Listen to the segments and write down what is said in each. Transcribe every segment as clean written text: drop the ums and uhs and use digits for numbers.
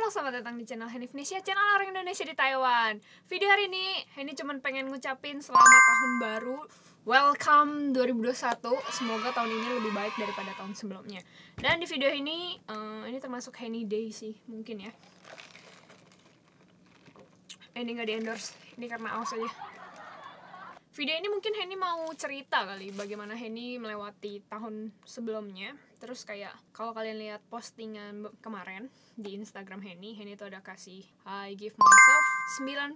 Halo, selamat datang di channel Henny Indonesia, channel orang Indonesia di Taiwan. Video hari ini, Henny cuman pengen ngucapin selamat tahun baru. Welcome 2021. Semoga tahun ini lebih baik daripada tahun sebelumnya. Dan di video ini termasuk Henny Day sih, mungkin ya. Ini nggak di endorse, ini karena aus aja. Video ini mungkin Henny mau cerita kali bagaimana Henny melewati tahun sebelumnya. Terus kayak kalau kalian lihat postingan kemarin di Instagram Henny tuh ada kasih I give myself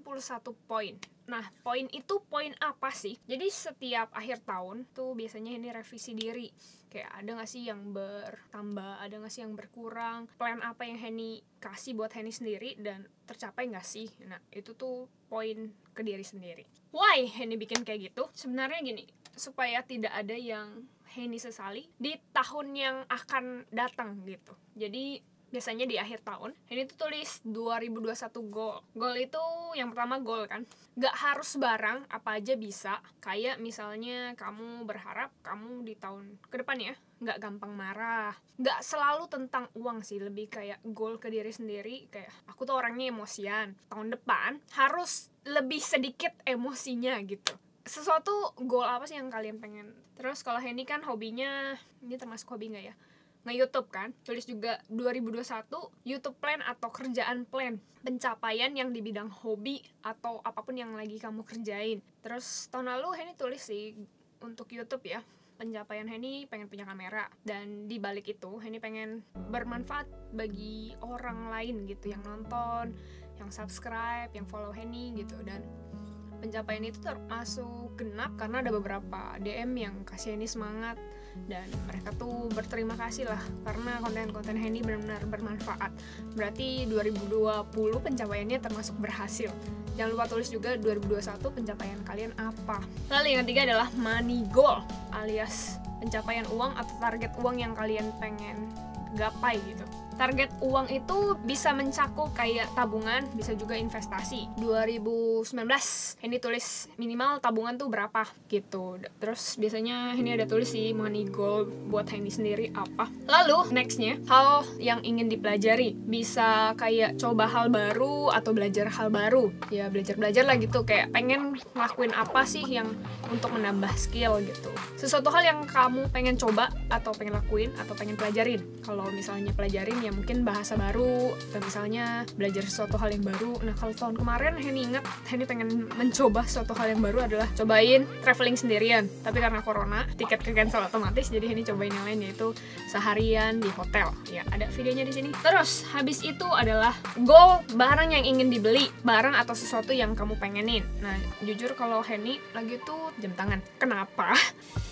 91 poin. Nah, poin itu poin apa sih? Jadi setiap akhir tahun tuh biasanya Henny revisi diri. Kayak ada gak sih yang bertambah, ada gak sih yang berkurang, plan apa yang Henny kasih buat Henny sendiri dan tercapai gak sih? Nah, itu tuh poin ke diri sendiri. Why Henny bikin kayak gitu? Sebenarnya gini, supaya tidak ada yang Henny sesali di tahun yang akan datang gitu. Jadi biasanya di akhir tahun Henny tuh tulis 2021 goal. Goal itu yang pertama goal kan, gak harus barang, apa aja bisa. Kayak misalnya kamu berharap kamu di tahun ke depan ya gak gampang marah. Gak selalu tentang uang sih, lebih kayak goal ke diri sendiri. Kayak aku tuh orangnya emosian, tahun depan harus lebih sedikit emosinya gitu. Sesuatu goal apa sih yang kalian pengen? Terus kalau Henny kan hobinya, ini termasuk hobi gak ya? Nge-YouTube kan, tulis juga 2021 YouTube plan atau kerjaan plan, pencapaian yang di bidang hobi atau apapun yang lagi kamu kerjain. Terus tahun lalu Henny tulis sih untuk YouTube ya, pencapaian Henny pengen punya kamera, dan di balik itu Henny pengen bermanfaat bagi orang lain gitu, yang nonton, yang subscribe, yang follow Henny gitu. Dan pencapaian itu termasuk genap karena ada beberapa DM yang kasih Henny semangat, dan mereka tuh berterima kasih lah karena konten-konten Henny benar-benar bermanfaat. Berarti 2020 pencapaiannya termasuk berhasil. Jangan lupa tulis juga 2021 pencapaian kalian apa. Lalu yang ketiga adalah money goal, alias pencapaian uang atau target uang yang kalian pengen gapai gitu. Target uang itu bisa mencakup kayak tabungan, bisa juga investasi. 2019 Henny tulis minimal tabungan tuh berapa gitu. Terus biasanya Henny ada tulis sih money goal buat Henny sendiri apa. Lalu nextnya, hal yang ingin dipelajari. Bisa kayak coba hal baru atau belajar hal baru. Ya belajar lah gitu, kayak pengen ngelakuin apa sih yang untuk menambah skill gitu. Sesuatu hal yang kamu pengen coba atau pengen lakuin atau pengen pelajarin. Kalau misalnya pelajarin ya mungkin bahasa baru, atau misalnya belajar sesuatu hal yang baru. Nah, kalau tahun kemarin Henny ingat, Henny pengen mencoba sesuatu hal yang baru adalah cobain traveling sendirian. Tapi karena corona, tiket ke cancel otomatis, jadi Henny cobain yang lain, yaitu seharian di hotel. Ya, ada videonya di sini. Terus, habis itu adalah goal barang yang ingin dibeli, barang atau sesuatu yang kamu pengenin. Nah, jujur kalau Henny lagi tuh jam tangan. Kenapa?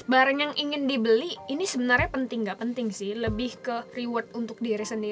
Barang yang ingin dibeli ini sebenarnya penting gak penting sih, lebih ke reward untuk diri sendiri.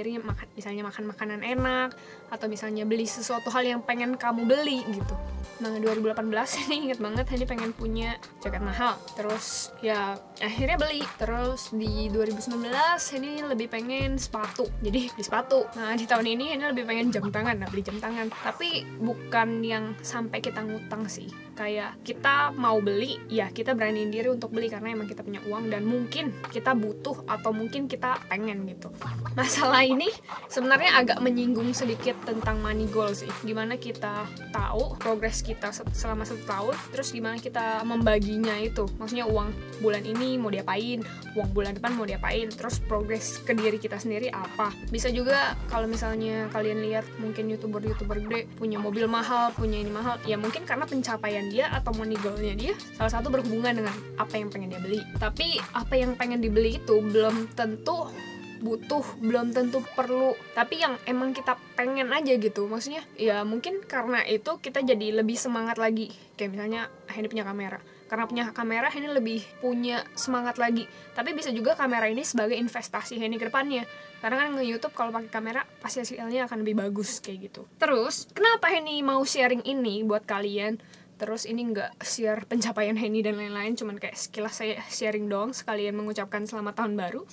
Misalnya makan makanan enak, atau misalnya beli sesuatu hal yang pengen kamu beli gitu. Nah, 2018 ini inget banget Henny pengen punya jaket mahal, terus ya akhirnya beli. Terus di 2019 Henny lebih pengen sepatu, jadi beli sepatu. Nah, di tahun ini Henny lebih pengen jam tangan, nah beli jam tangan. Tapi bukan yang sampai kita ngutang sih, kayak kita mau beli, ya kita beraniin diri untuk beli karena emang kita punya uang dan mungkin kita butuh atau mungkin kita pengen gitu. Masalah ini sebenarnya agak menyinggung sedikit tentang money goal sih. Gimana kita tahu progres kita selama 1 tahun, terus gimana kita membaginya itu. Maksudnya uang bulan ini mau diapain, uang bulan depan mau diapain, terus progres ke diri kita sendiri apa. Bisa juga kalau misalnya kalian lihat mungkin youtuber gede punya mobil mahal, punya ini mahal, ya mungkin karena pencapaian dia atau money goalnya dia salah satu berhubungan dengan apa yang pengen dia beli. Tapi apa yang pengen dibeli itu belum tentu butuh, belum tentu perlu, tapi yang emang kita pengen aja gitu. Maksudnya ya mungkin karena itu kita jadi lebih semangat lagi. Kayak misalnya Henny punya kamera, karena punya kamera Henny lebih punya semangat lagi. Tapi bisa juga kamera ini sebagai investasi Henny ke depannya, karena kan nge-YouTube kalau pakai kamera pasti hasilnya akan lebih bagus kayak gitu. Terus kenapa Henny mau sharing ini buat kalian? Terus ini nggak share pencapaian Henny dan lain-lain, cuman kayak sekilas saya sharing doang sekalian mengucapkan selamat tahun baru.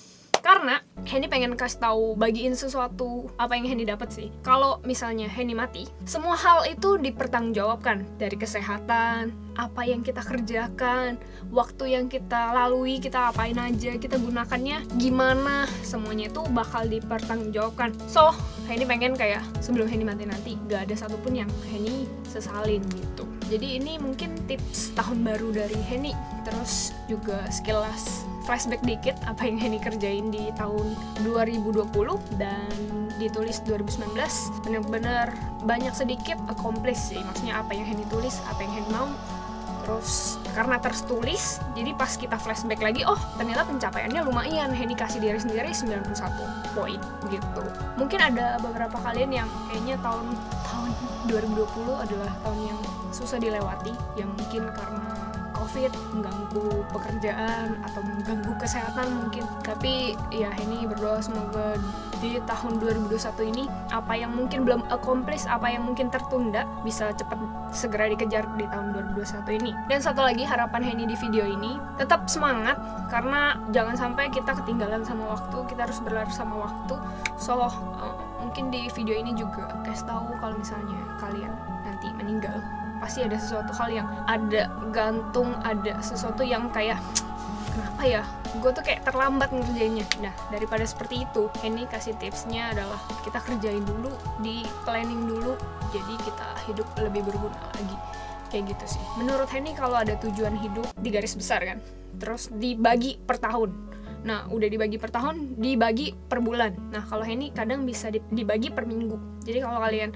Karena Henny pengen kasih tahu, bagiin sesuatu apa yang Henny dapat sih. Kalau misalnya Henny mati, semua hal itu dipertanggungjawabkan, dari kesehatan, apa yang kita kerjakan, waktu yang kita lalui, kita apain aja, kita gunakannya gimana, semuanya itu bakal dipertanggungjawabkan. So, Henny pengen kayak sebelum Henny mati nanti gak ada satupun yang Henny sesalin gitu. Jadi ini mungkin tips tahun baru dari Henny. Terus juga sekilas flashback dikit apa yang Henny kerjain di tahun 2020 dan ditulis 2019. Bener-bener banyak sedikit accomplish sih, maksudnya apa yang Henny tulis, apa yang Henny mau. Terus karena tertulis, jadi pas kita flashback lagi, oh ternyata pencapaiannya lumayan. Henny kasih diri sendiri 91 poin gitu. Mungkin ada beberapa kalian yang kayaknya tahun 2020 adalah tahun yang susah dilewati, yang mungkin karena COVID mengganggu pekerjaan atau mengganggu kesehatan mungkin. Tapi ya Henny berdoa semoga di tahun 2021 ini apa yang mungkin belum accomplish, apa yang mungkin tertunda bisa cepat segera dikejar di tahun 2021 ini. Dan satu lagi harapan Henny di video ini, tetap semangat karena jangan sampai kita ketinggalan sama waktu, kita harus berlari sama waktu. So mungkin di video ini juga kasih tahu kalau misalnya kalian nanti meninggal, pasti ada sesuatu hal yang ada gantung, ada sesuatu yang kayak kenapa ya gue tuh kayak terlambat ngerjainnya. Nah daripada seperti itu, Henny kasih tipsnya adalah kita kerjain dulu, di planning dulu, jadi kita hidup lebih berguna lagi. Kayak gitu sih menurut Henny. Kalau ada tujuan hidup di garis besar kan, terus dibagi per tahun. Nah udah dibagi per tahun, dibagi per bulan. Nah kalau Henny kadang bisa dibagi per minggu. Jadi kalau kalian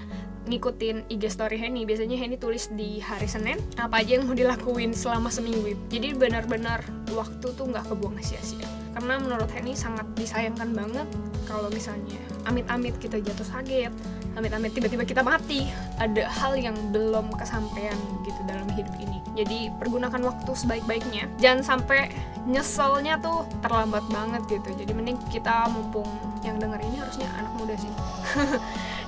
ngikutin IG story Henny, biasanya Henny tulis di hari Senin apa aja yang mau dilakuin selama seminggu. Jadi benar-benar waktu tuh nggak kebuang sia-sia. Karena menurut Henny sangat disayangkan banget kalau misalnya amit-amit kita jatuh sakit, amit-amit tiba-tiba kita mati, ada hal yang belum kesampaian gitu dalam hidup ini. Jadi pergunakan waktu sebaik-baiknya, jangan sampai nyeselnya tuh terlambat banget gitu. Jadi mending kita, mumpung yang denger ini harusnya anak muda sih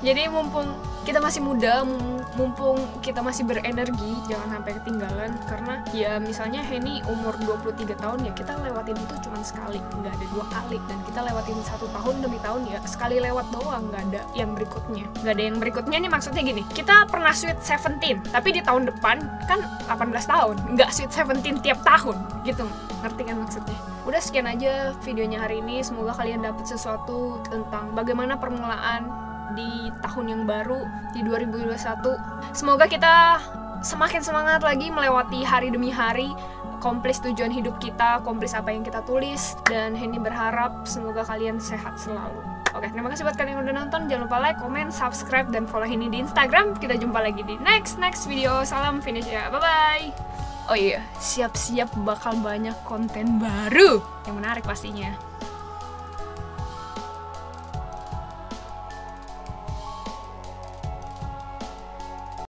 jadi mumpung kita masih muda, mumpung kita masih berenergi, jangan sampai ketinggalan. Karena ya misalnya Henny umur 23 tahun, ya kita lewatin itu cuma sekali, nggak ada 2 kali. Dan kita lewatin 1 tahun demi tahun, ya sekali lewat doang, nggak ada yang berikutnya. Nggak ada yang berikutnya nih, maksudnya gini, kita pernah sweet 17, tapi di tahun depan kan 18 tahun, nggak sweet 17 tiap tahun gitu. Ngerti kan maksudnya? Udah sekian aja videonya hari ini, semoga kalian dapat sesuatu tentang bagaimana permulaan di tahun yang baru di 2021. Semoga kita semakin semangat lagi melewati hari demi hari, komplis tujuan hidup kita, komplis apa yang kita tulis. Dan Henny berharap semoga kalian sehat selalu. Oke, terima kasih buat kalian yang udah nonton. Jangan lupa like, comment, subscribe, dan follow Henny di Instagram. Kita jumpa lagi di next video. Salam finish ya, bye bye. Oh iya, siap-siap bakal banyak konten baru yang menarik pastinya.